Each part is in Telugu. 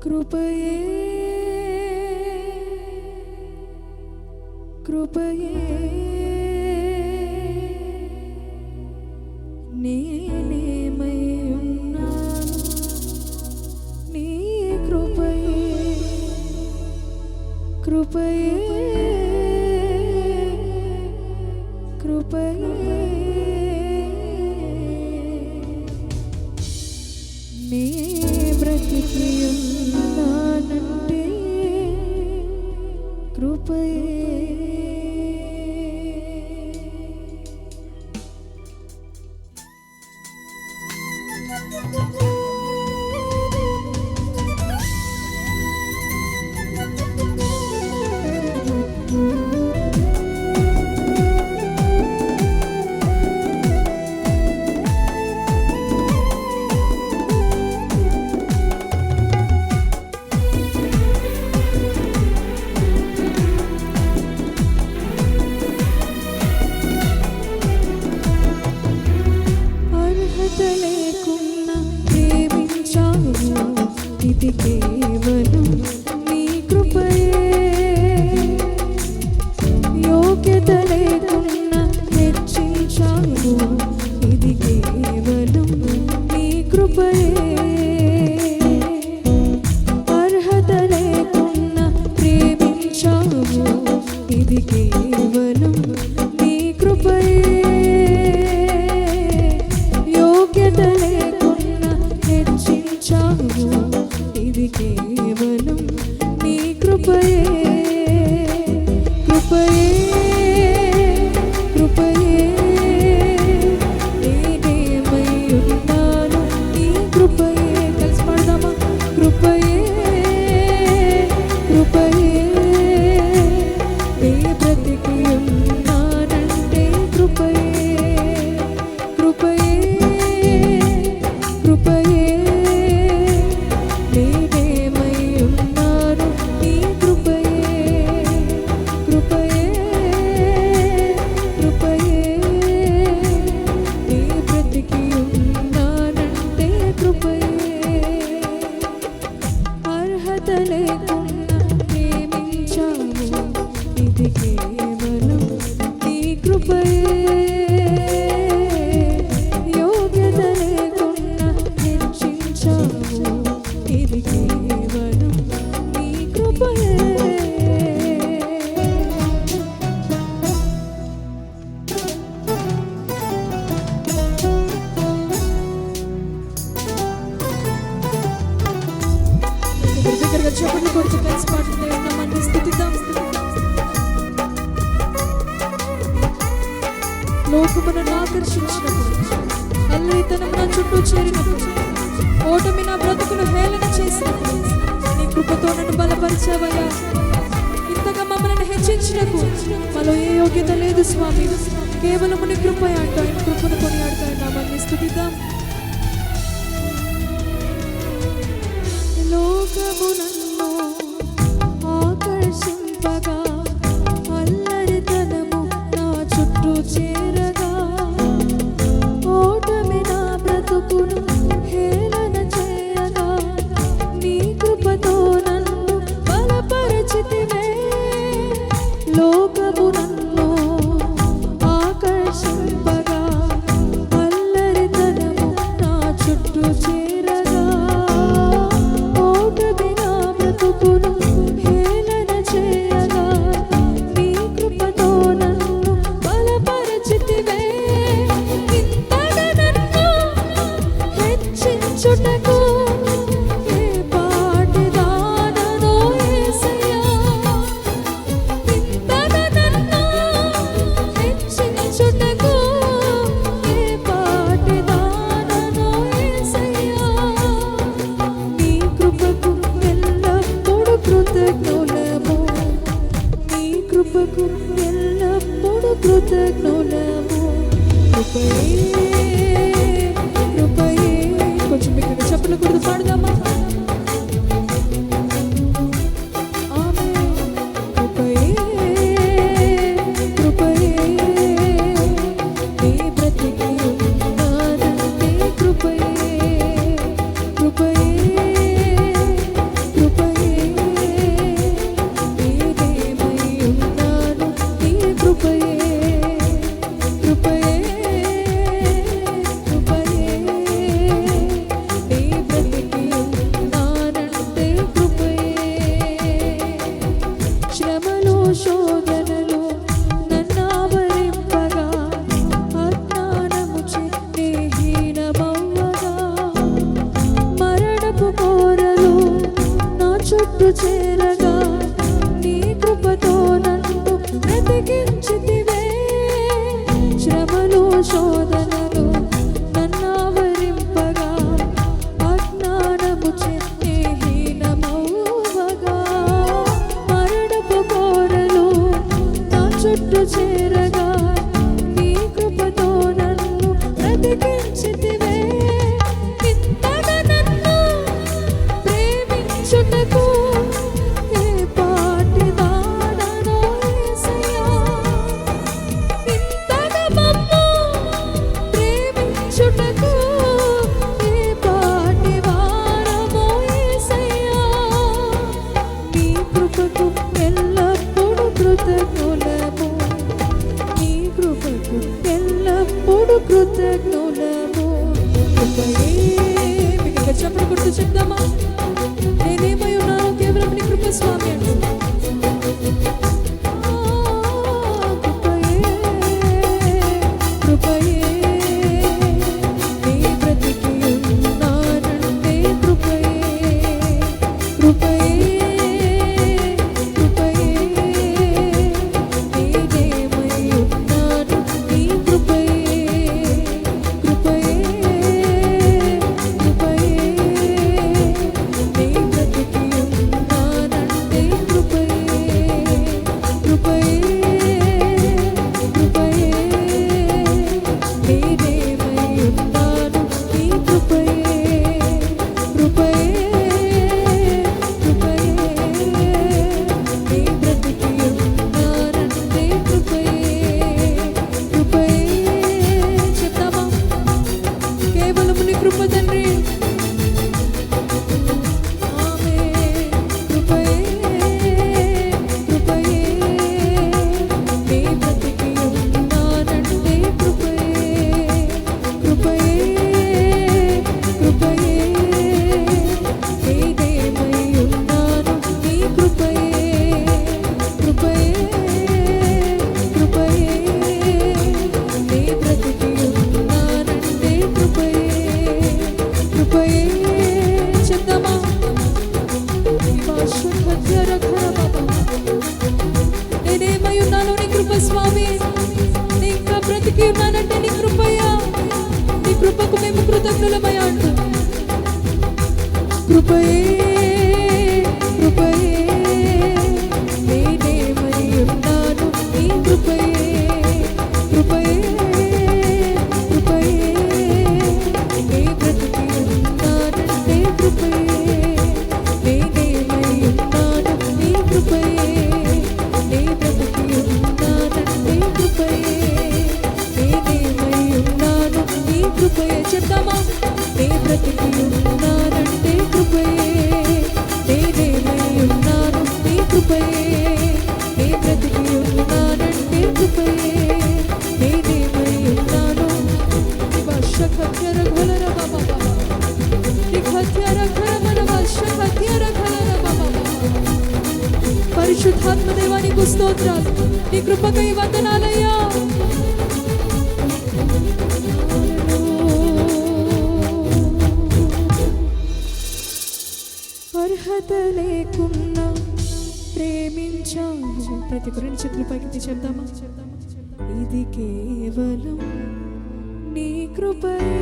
కృపయే కృపయే నేనేమై ఉన్నాను నీ కృపయే కృపయే కృపయే నీ బ్రతికి ఉన్నానంటే కృపయే ఇది కేవలం నీ కృపయే యోగ్యత లేకున్నా హెచ్చించావు ఇది కేవలం నీ కృపయే అర్హత లేకున్నా ప్రేమించావు ఇది కేవలం నీ కృపయే యోగ్యత లేకున్నా హెచ్చించావు ఇది కేవలం నీ కృపయే కృపయే కృపయే నేనేమై ఉన్నాను నీ కృపయే కలిసి పాడదామా కృపయే కృపయే నీ బ్రతికి ఉన్నానంటే కృపయే కృపయే కృపయే ఇది కేవలం నీ కృపయే యోగ్యత లేకున్నా హెచ్చించావు ఇది కేవలం నీ కృపయే దగ్గరగా చెప్పండి కొడుకు కలిసి పాటలు ఉన్నామని స్థుతిద్దాం లోకమును ఆకర్షించినప్పుడు అల్లరితనం నా చుట్టూ చేరినప్పుడు ఓటమి నా బ్రతుకును హేళన చేసినప్పుడు నీ కృపతో నన్ను బలపరిచావయ్యా ఇంతగా మమ్మల్ని హెచ్చించినకు మాలో ఏ యోగ్యత లేదు స్వామి కేవలము నీ కృప అంటూ ఆయన కృపను కొనియాడుతాయన్నామని స్థుతిద్దాం లోకము నన్ను ఆకర్షింపగా అల్లరితనము నా చుట్టూ చేరగా ఓటమి నా బ్రతుకును హేళన చేయగా నీ కృపతో నన్ను బలపరచితివే లోకము నన్ను ఆకర్షింపగా అల్లరితనము నా చుట్టూ చేరగా ఓటమి నా బ్రతుకును హేళన చేయగా నీ కృపతో నన్ను బలపరచితివే ఇంతగా నన్ను హెచ్చించుటకు ఏ పాటి దాననో యేసయ్యా ఇంతగా నన్ను హెచ్చించుటకు ఏ పాటి దాననో యేసయ్యా నీ కృపకు ఎల్లప్పుడూ కృతజ్ఞులము నీ కృపకు ఎల్లప్పుడూ కృతజ్ఞులము కృపయే కృపయే కొంచెం ఇక్కడ చెప్పలు కూడా పాడదామా ఆమేన్ కృపయే కృపయే నీ బ్రతికి ఉన్నానంటే కృపయే కృపయే బ్రతికించితివే. శ్రమలు శోధనలు నన్నావరింపగా అజ్ఞానము చెత్తే హీనమౌవగా మరణపు కోరలు నా చుట్టూ చేరగా నీ కృపతో నన్ను బ్రతికించితివే. ఇంతగా నన్ను ప్రేమించుటకు ఏ పాటి దాననో యేసయ్యా. ఇంతగా మమ్ము ప్రేమించుటకు ఏ పాటి వారమో యేసయ్యా. నీ కృపకు ఎల్లప్పుడూ కృతజ్ఞులము. నీ కృపకు ఎల్లప్పుడూ కృతజ్ఞులము. కృపయే మీకు ఇంకా చెప్పలు గుర్తు చెప్దామా? నేనేమై ఉన్నానో కేవలం నీ కృప స్వామి అంటూ. కృపయే కృపయే నీ బ్రతికి ఉన్నానంటే కృపయే కృపయే కృపయే నేనేమై ఉన్నాను నీ కృపయే కృపయే కృపయే నీ బ్రతికి ఉన్నానంటే కృపయే కృపయే కృపయే నేనేమై ఉన్నాను నీ కృపయే కృపయే కృపయే నీ బ్రతికి ఉన్నానంటే కృపయే కృపయే. చెప్తామా? కేవలం నీ కృప తండ్రి. ఆమేన్. కృపయే కృపయే నీ బ్రతికి ఉన్నానంటే కృపయే కృపయే కృపయే నేనేమై ఉన్నాను నీ కృపయే కృపయే కృపయే నీ బ్రతికి ఉన్నానంటే కృపయే కృపయే. చెప్తామా? నేనేమై ఉన్నాను నీ కృప స్వామి. నీ ఇంకా బ్రతికి ఉన్నానంటే నీ కృపయ్యా. నీ కృపకు మేము కృతజ్ఞులమయ్యా అంటూ. కృపయే కృపయే నేనేమై ఉన్నాను నీ కృపయే కృపయే కృపయే నీ బ్రతికి ఉన్నానంటే కృపయే నేనేమై ఉన్నాను నీ కృపయే నీ బ్రతికి ఉన్నానంటే కృపయే నేనేమై ఉన్నాను నీ కృపయే. చెప్తామా? నీ బ్రతికి ఉన్నానంటే కృపయే నేనేమై ఉన్నాను నీ కృపయే నీ బ్రతికి ఉన్నానంటే కృపయే నేనేమై ఉన్నాను. పరిశుద్ధాత్మ దేవా నీకు స్తోత్రాలు. నీ కృపకై వందనాలయ్యా. అర్హత లేకున్నా ప్రేమించావు. ప్రతి గురించి చేతులు పైకి చెప్దామా? ఇది కేవలం నీ కృపయే.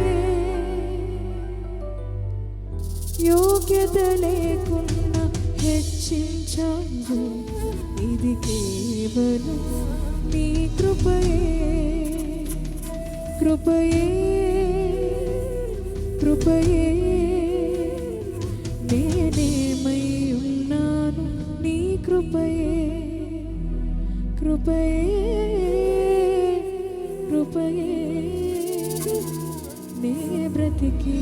యోగ్యత లేకున్నా హెచ్చించావు. ఇది కేవలం నీ కృపయే కృపయే కృపయే నేనేమై ఉన్నాను నీ కృపయే కృపయే కృపయే నే బ్రతికి